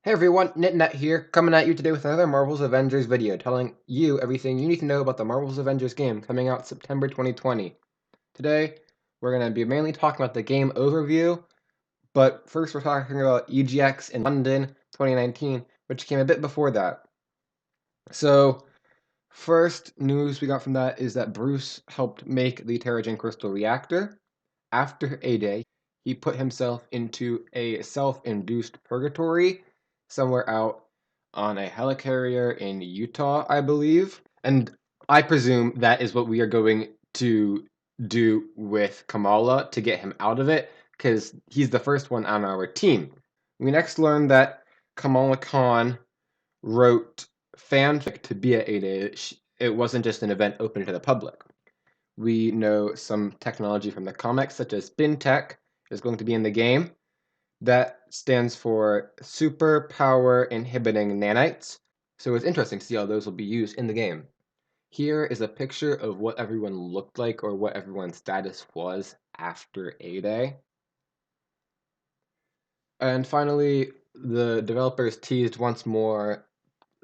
Hey everyone, NitNet here, coming at you today with another Marvel's Avengers video, telling you everything you need to know about the Marvel's Avengers game coming out September 2020. Today, we're going to be mainly talking about the game overview, but first we're talking about EGX in London 2019, which came a bit before that. So, first news we got from that is that Bruce helped make the Terrigen Crystal Reactor. After A-Day, he put himself into a self-induced purgatory somewhere out on a helicarrier in Utah, I believe. And I presume that is what we are going to do with Kamala to get him out of it, because he's the first one on our team. We next learned that Kamala Khan wrote fanfic to be at A-Day. It wasn't just an event open to the public. We know some technology from the comics, such as Spin-Tech, is going to be in the game. That stands for Super Power Inhibiting Nanites, so it's interesting to see how those will be used in the game. Here is a picture of what everyone looked like, or what everyone's status was after A-Day. And finally, the developers teased once more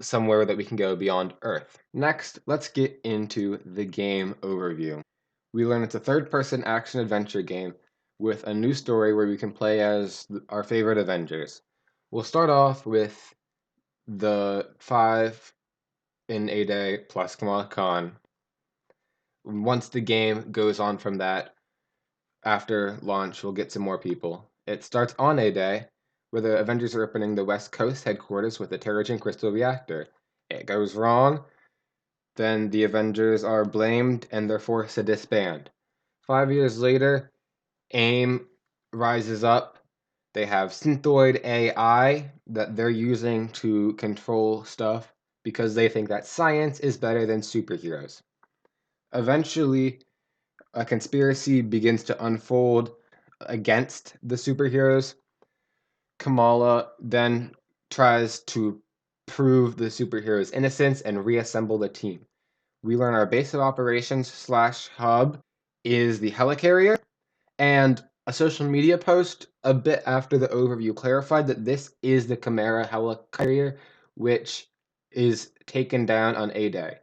somewhere that we can go beyond Earth. Next, let's get into the game overview. We learn it's a third-person action-adventure game with a new story where we can play as our favorite Avengers. We'll start off with the 5 in A-Day plus Kamala Khan. Once the game goes on from that, after launch, we'll get some more people. It starts on A-Day, where the Avengers are opening the West Coast headquarters with the Terrigen Crystal Reactor. It goes wrong, then the Avengers are blamed and they're forced to disband. 5 years later, AIM rises up. They have Synthoid AI that they're using to control stuff because they think that science is better than superheroes. Eventually, a conspiracy begins to unfold against the superheroes. Kamala then tries to prove the superheroes' innocence and reassemble the team. We learn our base of operations / hub is the helicarrier, and a social media post a bit after the overview clarified that this is the Chimera helicarrier, which is taken down on A-Day.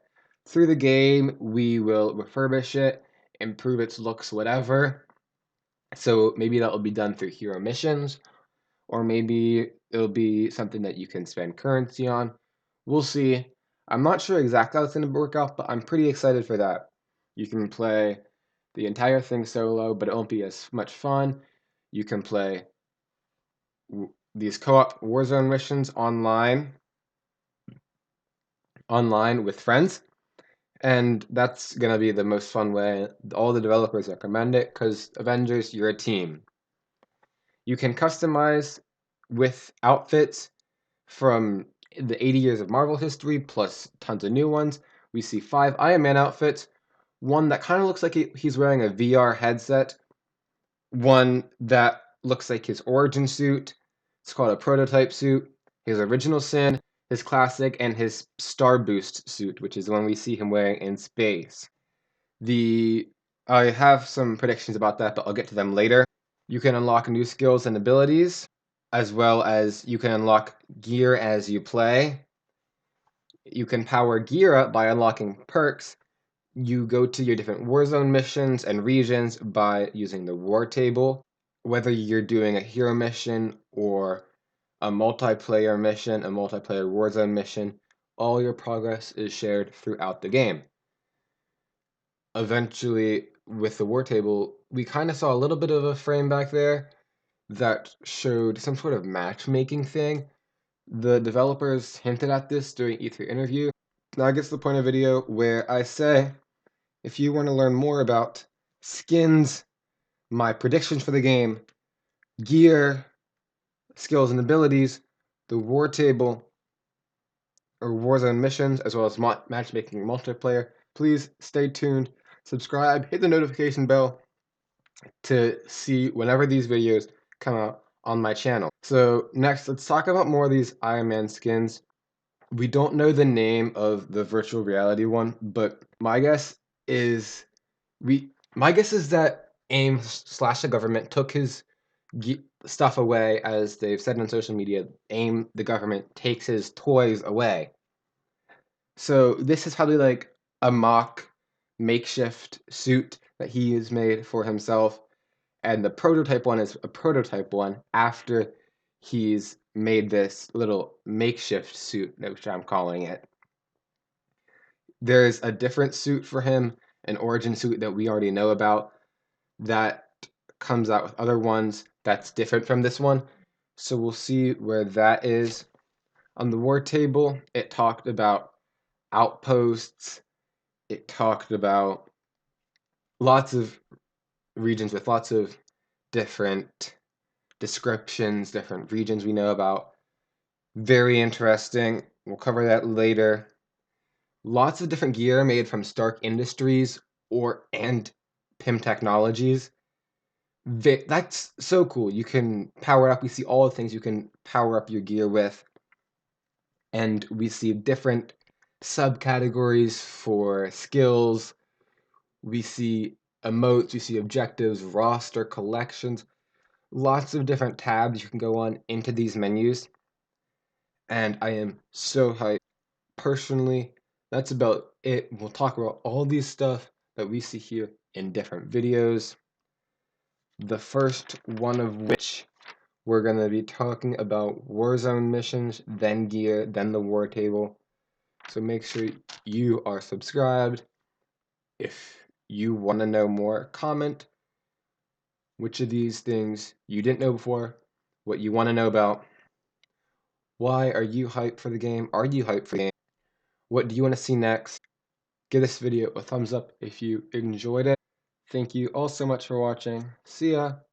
Through the game, we will refurbish it, improve its looks, whatever. So maybe that will be done through hero missions, or maybe it'll be something that you can spend currency on. We'll see. I'm not sure exactly how it's going to work out, but I'm pretty excited for that. You can play the entire thing solo, but it won't be as much fun. You can play these co-op Warzone missions online with friends, and that's going to be the most fun way. All the developers recommend it because Avengers, you're a team. You can customize with outfits from the 80 years of Marvel history, plus tons of new ones. We see 5 Iron Man outfits, one that kind of looks like he's wearing a VR headset, one that looks like his origin suit. It's called a prototype suit, his original sin, his classic, and his Star Boost suit, which is the one we see him wearing in space. I have some predictions about that, but I'll get to them later. You can unlock new skills and abilities, as well as you can unlock gear as you play. You can power gear up by unlocking perks. You go to your different Warzone missions and regions by using the war table. Whether you're doing a hero mission or a multiplayer mission, a multiplayer Warzone mission, all your progress is shared throughout the game. Eventually, with the war table, we kind of saw a little bit of a frame back there that showed some sort of matchmaking thing. The developers hinted at this during E3 interview. Now gets to the point of video where I say, if you want to learn more about skins, my predictions for the game, gear, skills and abilities, the war table, or Warzone missions, as well as matchmaking multiplayer, please stay tuned, subscribe, hit the notification bell to see whenever these videos come out on my channel. So next, let's talk about more of these Iron Man skins. We don't know the name of the virtual reality one, but my guess is that AIM / the government took his stuff away, as they've said on social media. The government takes his toys away. So this is probably like a mock makeshift suit that he has made for himself, and the prototype one is a prototype one after he's made this little makeshift suit, which I'm calling it. There's a different suit for him, an origin suit that we already know about, that comes out with other ones that's different from this one. So we'll see where that is. On the war table, it talked about outposts, it talked about lots of regions with lots of different descriptions, different regions we know about. Very interesting. We'll cover that later. Lots of different gear made from Stark Industries and PIM Technologies. That's so cool. You can power up. We see all the things you can power up your gear with, and we see different subcategories for skills. We see emotes, we see objectives, roster, collections, lots of different tabs you can go on into these menus. And I am so hyped. Personally, that's about it. We'll talk about all these stuff that we see here in different videos. The first one of which we're going to be talking about Warzone missions, then gear, then the war table. So make sure you are subscribed. If you want to know more, comment which of these things you didn't know before, what you want to know about. Why are you hyped for the game? Are you hyped for the game? What do you want to see next? Give this video a thumbs up if you enjoyed it. Thank you all so much for watching. See ya!